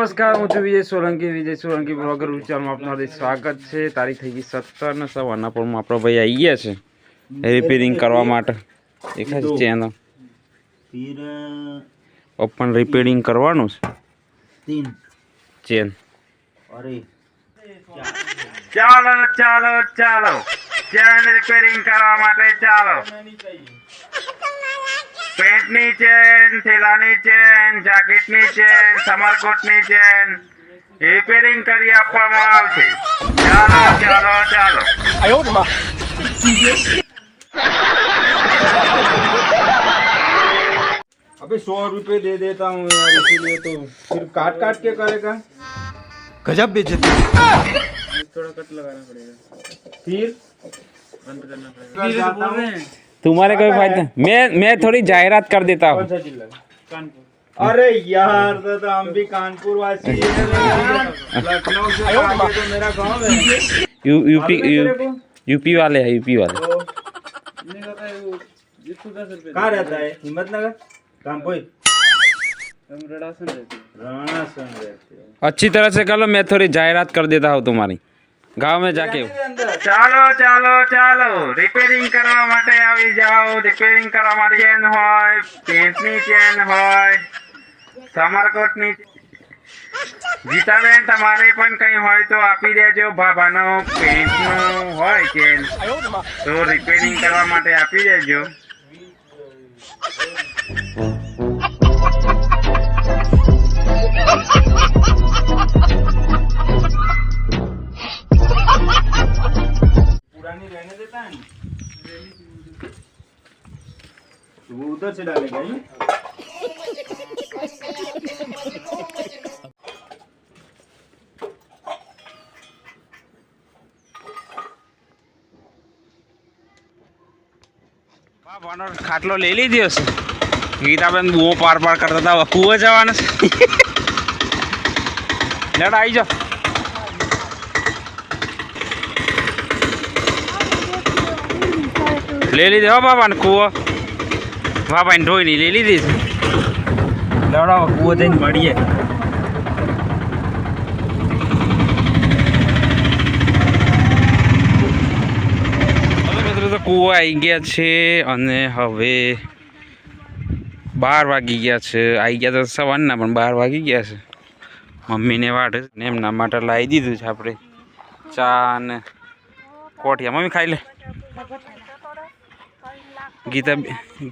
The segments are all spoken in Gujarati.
નમસ્કાર, હું છું વિજય સોલંકી બ્લોગર વિચારમાં આપનું હાર્દિક સ્વાગત છે। તારીખ થઈ ગઈ 17 ને સવારના પણ આપણો ભાઈ આવી ગયા છે રિપેરિંગ કરવા માટે। દેખાય છે ચેન ઓપન રિપેરિંગ કરવાનું છે ચેન। ચાલો ચાલો ચાલો ચેન રિપેરિંગ કરવા માટે ચાલો। પેન્ટની ચેન, થેલાની ચેન, જાકેટની ચેન, સમરકોટની ચેન રિપેરિંગ કરી આપવામાં આવશે। ચાલો ચાલો ચાલો। अबे 100 रुपए दे देता हूँ यार, इसीलिए तो फिर काट काट के करेगा। गजब बेइज्जती। थोड़ा कट लगाना पड़ेगा, फिर बंद करना पड़ेगा। तुम्हारे कोई फायदा, मैं थोड़ी जाहिरात कर देता हूँ। कानपुर। अरे यार तो हम भी कानपुर वासी हैं। लखनऊ से आगे तो मेरा गांव है। यूपी वाले हैं, यूपी वाले। कहाँ रहता है? हिम्मतनगर, कानपुर, रणासन रहते। अच्छी तरह से कर लो, मैं थोड़ी जाहिरात कर देता हूँ तुम्हारी गांव में जाके। ચાલો ચાલો ચાલો રિપેરિંગ કરવા માટે આવી જાઓ। રિપેરિંગ કરવા માટે ચેન હોય, પેન્ટની ચેન હોય, સમરકોટની। ગીતાબેન તમારે પણ કંઈ હોય તો આપી દેજો। ભાભાનો પેન્ટનું હોય ચેન તો રિપેરિંગ કરવા માટે આપી દેજો। पुरानी रहने देता है ना, तो वो उधर से डालेगा ही। બાબાનો ખાટલો લઈ લીધો છે। ગીતાબેન બુઓ પાર પાર કરતા હતા, કૂવો જવાના છે। લેડ આવી જાઓ। ले लीधे हो बाबा ने कूવો। बाबा ने ढोई नहीं ले लीधी लड़ाओ कूવો जઈને મળીએ। હવે મિત્રો તો કૂવો આવી ગયા છે અને હવે 12 વાગી ગયા છે। આવી ગયા તો સવારના પણ 12 વાગી ગયા છે। મમ્મીને વાટ ને એમના માટે લાવી દીધું છે આપણે ચા ને કોઠિયા। મમ્મી ખાઈ લે।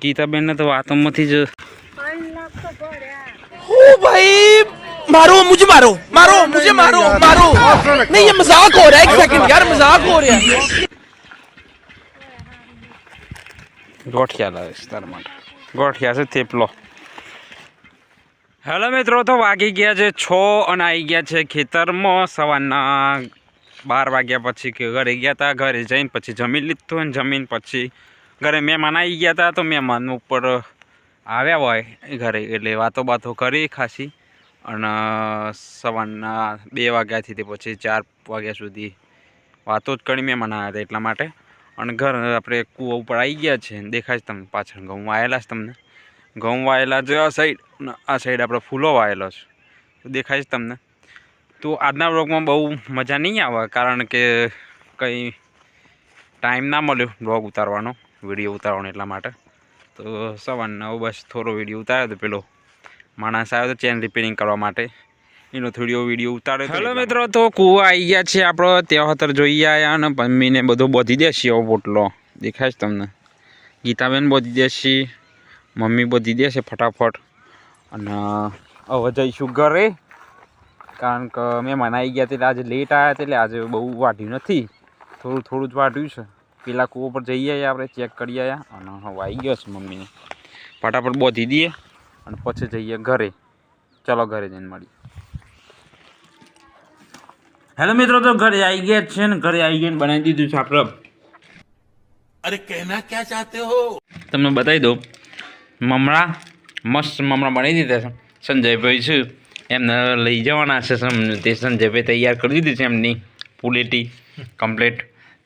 गीताबेन ने तो वातों में थी जो ओ भाई मारो मुझे, मारो मारो मुझे, मारो मारो। नहीं ये मजाक हो रहा है, एक सेकंड यार, मजाक हो रहा है। गोठिया लावे तार माटे गोठिया से थेपलो। हेलो मित्रों, तो वागी गया है 6 અને આવી ગયા છે ખેતરમાં। સવારના 12 વાગ્યા પછી કે ઘરે ગયા હતા। ઘરે જઈને પછી જમી લીધું અને જમીન પછી ઘરે મહેમાન આવી ગયા હતા। તો મહેમાન ઉપર આવ્યા હોય ઘરે એટલે વાતો બાતો કરી ખાસી અને સવારના 2 વાગ્યાથી તે પછી 4 વાગ્યા સુધી વાતો જ કરી મહેમાન આવ્યા હતા એટલા માટે। અને ઘર આપણે કૂવા ઉપર આવી ગયા છે। દેખાય છે તમને પાછળ ઘઉં વાયેલા છે, તમને ઘઉં વાયેલા છે આ સાઈડ, આ સાઈડ આપણે ફૂલો વાયેલો છે તો દેખાય છે તમને। તો આજના બ્લોગમાં બહુ મજા નહીં આવે કારણ કે કંઈ ટાઈમ ના મળ્યો બ્લોગ ઉતારવાનો, વિડીયો ઉતારવાનો એટલા માટે। તો સવારના બસ થોડો વિડીયો ઉતાર્યો તો પેલો માણસ આવ્યો તો ચેન રિપેરિંગ કરવા માટે, એનો થોડો વિડીયો ઉતાર્યો। હેલો મિત્રો, તો કૂવા આવી ગયા છે આપણો। ત્યાં જોઈ આવ્યા અને મમ્મીને બધો બોધી દેશે એવો પોટલો દેખાય છે તમને। ગીતાબેન બોધી દેશે, મમ્મી બોધી દેશે ફટાફટ। અને હવે જઈશું ઘરે કારણ કે મહેમાન આવી ગયા એટલે આજે લેટ આવ્યા એટલે આજે બહુ વાઢ્યું નથી, થોડું થોડું જ વાઢ્યું છે। પેલા કૂવો પર જઈ આવ્યા આપણે, ચેક કરી આવ્યા અને હવે આવી ગયો છે મમ્મીને ફટાફટ બોધી દઈએ અને પછી જઈએ ઘરે। ચલો ઘરે જઈને મળીએ। હેલો મિત્રો, તો ઘરે આવી ગયા છે ને ઘરે આવી ગઈને બનાવી દીધું છે આપણે। अरे कहना क्या चाहते हो? તમને બતાવી દઉં, મમરા મસ્ત મમરા બનાવી દીધા છે। સંજયભાઈ છે એમને લઈ જવાના છે, તે સંજયભાઈ તૈયાર કરી દીધી છે એમની પુલેટી કમ્પ્લીટ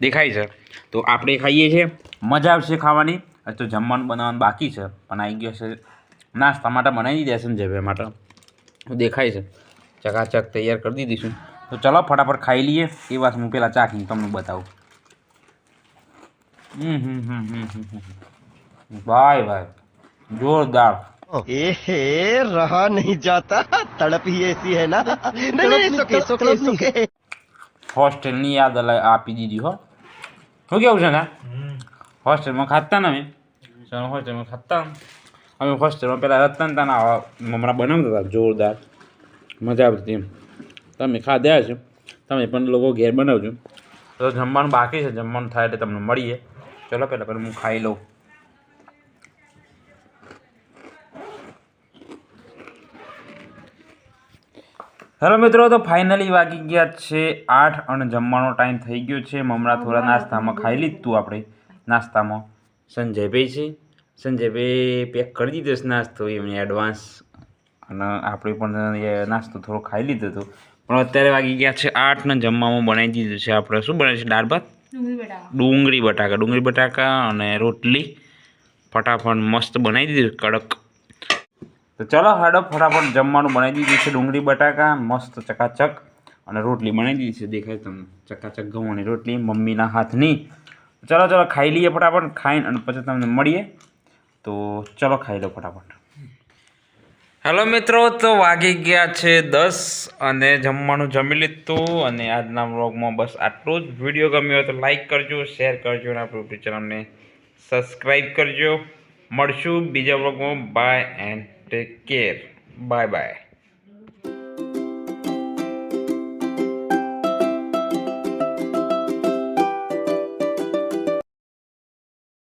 દેખાય છે। તો આપણે ખાઈએ છીએ, મજા આવશે ખાવાની। તો જમવાનું બનાવવાનું બાકી છે પણ આવી ગયો છે, નાસ્તા માટે બનાવી દીધા સંજયભાઈ માટે દેખાય છે। ચકાચક તૈયાર કરી દીધીશું. તો ચલો ફટાફટ ખાઈ લઈએ. એ વાત હું પહેલાં ચાખીને તમને બતાવું. ભાઈ ભાઈ જોરદાર. एहे रहा नहीं जाता तड़प ही ऐसी है ना नहीं सुके હોસ્ટેલની યાદ આપી દીધી હો. શું કેવું છે ને? હોસ્ટેલમાં ખાતા ને અમે હોસ્ટેલમાં ખાતા અમે હોસ્ટેલમાં પહેલાં હતા ને તાના મમરા બનાવતા હતા જોરદાર, મજા આવતી એમ. તમે ખાધા છો, તમે પણ લોકો ઘેર બનાવજો. તો જમવાનું બાકી છે, જમવાનું થાય એટલે તમને મળીએ. ચલો પહેલાં હું ખાઈ લઉં. હેલો મિત્રો, તો ફાઇનલી વાગી ગયા છે 8 અને જમવાનો ટાઈમ થઈ ગયો છે. મમરા થોડા નાસ્તામાં ખાઈ લીધું આપણે. નાસ્તામાં સંજયભાઈ છે, સંજયભાઈ પેક કરી દીધો છે નાસ્તો એમને એડવાન્સ, અને આપણે પણ નાસ્તો થોડો ખાઈ લીધો હતો. પણ અત્યારે વાગી ગયા છે 8 ને જમવામાં બનાવી દીધું છે આપણે. શું બનાવ્યું છે? દાળ ભાત, ડુંગળી બટાકા અને રોટલી. ફટાફટ મસ્ત બનાવી દીધું, કડક. તો ચલો હાડો ફટાફટ જમવાનું બનાવી દીધું છે. ડુંગળી બટાકા મસ્ત ચકાચક અને રોટલી બનાવી દીધી છે, દેખાય તમને ચકાચક ઘઉંની રોટલી મમ્મીના હાથની. ચલો ખાઈ લઈએ ફટાફટ. ખાઈને અને પછી તમને મળીએ. તો ચલો ખાઈ લો ફટાફટ. હેલો મિત્રો, તો વાગી ગયા છે 10 અને જમવાનું જમી લીધું. અને આજના વ્લોગમાં બસ આટલું જ. વિડીયો ગમ્યો હોય તો લાઈક કરજો, શેર કરજો અને આપણું યુટ્યુબ ચેનલને સબસ્ક્રાઈબ કરજો. મળશું બીજા વ્લોગમાં. Bye and take care. Bye by.